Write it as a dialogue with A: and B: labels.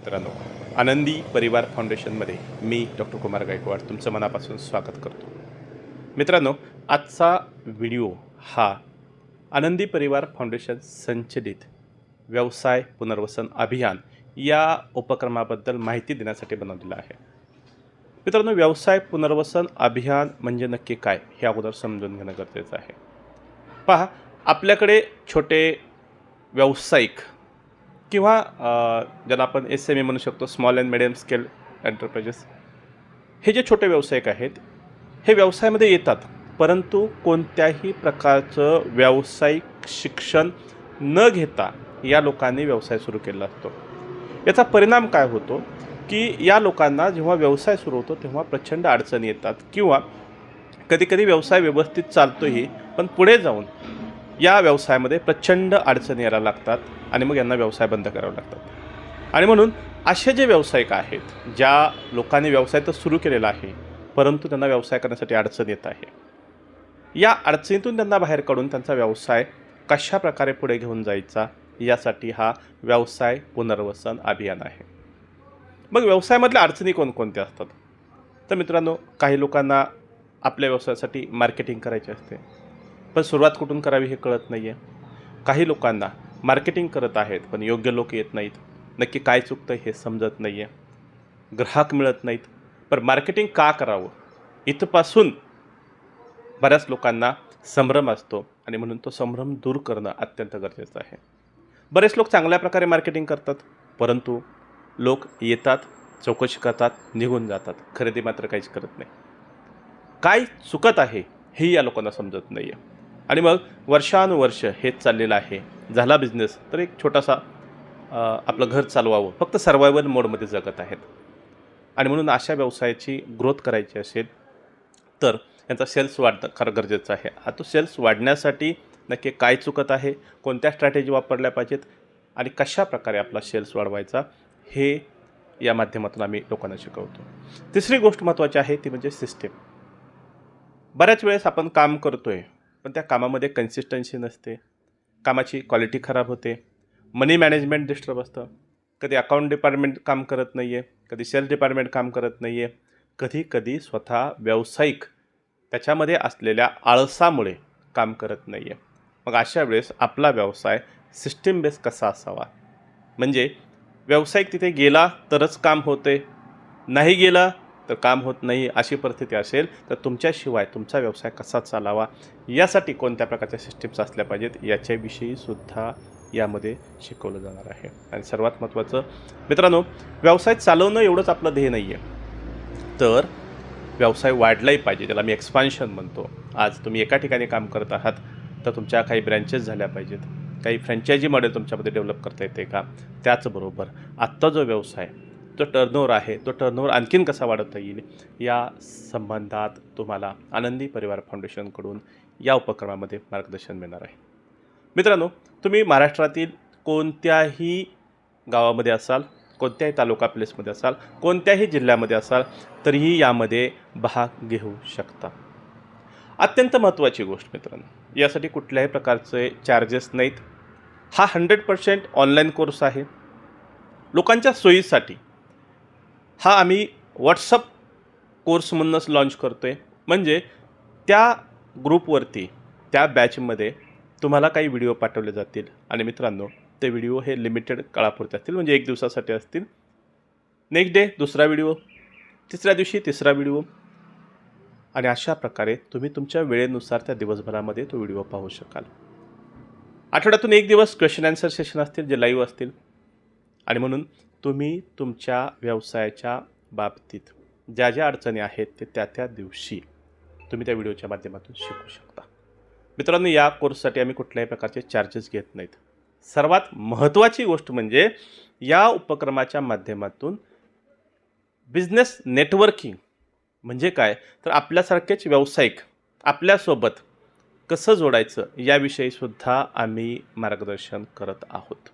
A: मित्रांनो, आनंदी परिवार फाउंडेशनमध्ये मी डॉक्टर कुमार गायकवाड तुमचं मनापासून स्वागत करतो. मित्रांनो, आजचा व्हिडिओ हा आनंदी परिवार फाउंडेशन संचलित व्यवसाय पुनर्वसन अभियान या उपक्रमाबद्दल माहिती देण्यासाठी बनवलेला आहे. मित्रांनो, व्यवसाय पुनर्वसन अभियान म्हणजे नक्की काय हे अगोदर समजून घेणं गरजेचं आहे. पहा, आपल्याकडे छोटे व्यावसायिक किंवा ज्याला आपण SME म्हणू शकतो, small and medium scale enterprises, हे जे छोटे व्यावसायिक आहेत हे व्यवसायामध्ये येतात, परंतु कोणत्याही प्रकारचं व्यावसायिक शिक्षण न घेता या लोकांनी व्यवसाय सुरू केला असतो. याचा परिणाम काय होतो की या लोकांना जेव्हा व्यवसाय सुरू होतो तेव्हा प्रचंड अडचणी येतात किंवा कधीकधी व्यवसाय व्यवस्थित चालतोही, पण पुढे जाऊन या व्यवसायामध्ये प्रचंड अडचणी यायला लागतात आणि मग यांना व्यवसाय बंद करावे लागतात. आणि म्हणून असे जे व्यावसायिक आहेत, ज्या लोकांनी व्यवसाय तर सुरू केलेला आहे परंतु त्यांना व्यवसाय करण्यासाठी अडचण येत आहे, या अडचणीतून त्यांना बाहेर काढून त्यांचा व्यवसाय कशा प्रकारे पुढे घेऊन जायचा यासाठी हा व्यवसाय पुनर्वसन अभियान आहे. मग व्यवसायामधल्या अडचणी कोणकोणत्या असतात? तर मित्रांनो, काही लोकांना आपल्या व्यवसायासाठी मार्केटिंग करायची असते, पण सुरुवात कुठून करावी हे कळत नाही आहे. काही लोकांना मार्केटिंग करत आहेत पण योग्य लोक येत नाहीत, नक्की काय चुकतं हे समजत नाही आहे, ग्राहक मिळत नाहीत. पण मार्केटिंग का करावं इथपासून बऱ्याच लोकांना संभ्रम असतो आणि म्हणून तो संभ्रम दूर करणं अत्यंत गरजेचं आहे. बरेच लोक चांगल्या प्रकारे मार्केटिंग करतात, परंतु लोक येतात, चौकशी करतात, निघून जातात, खरेदी मात्र काहीच करत नाही. काय चुकत आहे हे या लोकांना समजत नाही आहे आणि मग वर्षानुवर्ष हेच चाललेलं आहे. झाला बिझनेस तर एक छोटासा आपलं घर चालवावं, फक्त सर्वायवल मोडमध्ये जगत आहेत. आणि म्हणून अशा व्यवसायाची ग्रोथ करायची असेल तर यांचा सेल्स वाढणं खरं गरजेचं आहे. तो सेल्स वाढण्यासाठी नक्की काय चुकत आहे, कोणत्या स्ट्रॅटेजी वापरल्या पाहिजेत आणि कशा प्रकारे आपला सेल्स वाढवायचा हे या माध्यमातून आम्ही लोकांना शिकवतो. तिसरी गोष्ट महत्त्वाची आहे ती म्हणजे सिस्टीम. बऱ्याच वेळेस आपण काम करतोय पण त्या कामामध्ये कन्सिस्टन्सी नसते, कामाची क्वालिटी खराब होते, मनी मॅनेजमेंट डिस्टर्ब असतं, कधी अकाउंट डिपार्टमेंट काम करत नाही आहे, कधी सेल्स डिपार्टमेंट काम करत नाही आहे, कधी स्वतः व्यावसायिक त्याच्यामध्ये असलेल्या आळसामुळे काम करत नाही आहे. मग अशा वेळेस आपला व्यवसाय सिस्टीम बेस कसा असावा, म्हणजे व्यावसायिक तिथे गेला तरच काम होते, नाही गेला तर काम होत नाही, अशी परिस्थिती असेल तर तुमच्याशिवाय तुमचा व्यवसाय कसा चालावा यासाठी कोणत्या प्रकारच्या सिस्टीम्स असल्या पाहिजेत याच्याविषयी सुद्धा यामध्ये शिकवलं जाणार आहे. आणि सर्वात महत्त्वाचं मित्रांनो, व्यवसाय चालवणं एवढंच आपलं ध्येय नाही आहे, तर व्यवसाय वाढलाही पाहिजे, त्याला मी एक्सपान्शन म्हणतो. आज तुम्ही एका ठिकाणी काम करत आहात तर तुमच्या काही ब्रँचेस झाल्या पाहिजेत, काही फ्रँचायझी मॉडेल तुमच्यामध्ये डेव्हलप करता येते का. त्याचबरोबर आत्ता जो व्यवसाय जो टर्नओव्हर आहे तो टर्नओव्हर आणखीन कसा वाढवता येईल या संबंधात तुम्हाला आनंदी परिवार फाउंडेशनकडून या उपक्रमामध्ये मार्गदर्शन मिळणार आहे. मित्रांनो, तुम्ही महाराष्ट्रातील कोणत्याही गावामध्ये असाल, कोणत्याही तालुका प्लेसमध्ये असाल, कोणत्याही जिल्ह्यामध्ये असाल तरीही यामध्ये भाग घेऊ शकता. अत्यंत महत्त्वाची गोष्ट मित्रांनो, यासाठी कुठल्याही प्रकारचे चार्जेस नाहीत. हा 100% ऑनलाईन कोर्स आहे. लोकांच्या सोयीसाठी हा आम्ही व्हॉट्सअप कोर्स म्हणूनच लॉन्च करतो आहे. म्हणजे त्या ग्रुपवरती त्या बॅचमध्ये तुम्हाला काही व्हिडिओ पाठवले जातील आणि मित्रांनो, ते व्हिडिओ हे लिमिटेड काळापुरते असतील, म्हणजे 1 दिवसासाठी असतील. नेक्स्ट डे दुसरा व्हिडिओ, तिसऱ्या दिवशी तिसरा व्हिडिओ, आणि अशा प्रकारे तुम्ही तुमच्या वेळेनुसार त्या दिवसभरामध्ये तो व्हिडिओ पाहू शकाल. आठवड्यातून 1 दिवस क्वेश्चन आन्सर सेशन असतील जे लाईव्ह असतील. आणि म्हणून तुम्ही तुमच्या व्यवसायाच्या बाबतीत ज्या ज्या अडचणी आहेत ते त्या दिवशी तुम्ही त्या व्हिडिओच्या माध्यमातून शिकू शकता. मित्रांनो, या कोर्ससाठी आम्ही कुठल्याही प्रकारचे चार्जेस घेत नाहीत. सर्वात महत्त्वाची गोष्ट म्हणजे या उपक्रमाच्या माध्यमातून बिझनेस नेटवर्किंग म्हणजे काय, तर आपल्यासारखेच व्यावसायिक आपल्यासोबत कसं जोडायचं याविषयी सुद्धा आम्ही मार्गदर्शन करत आहोत.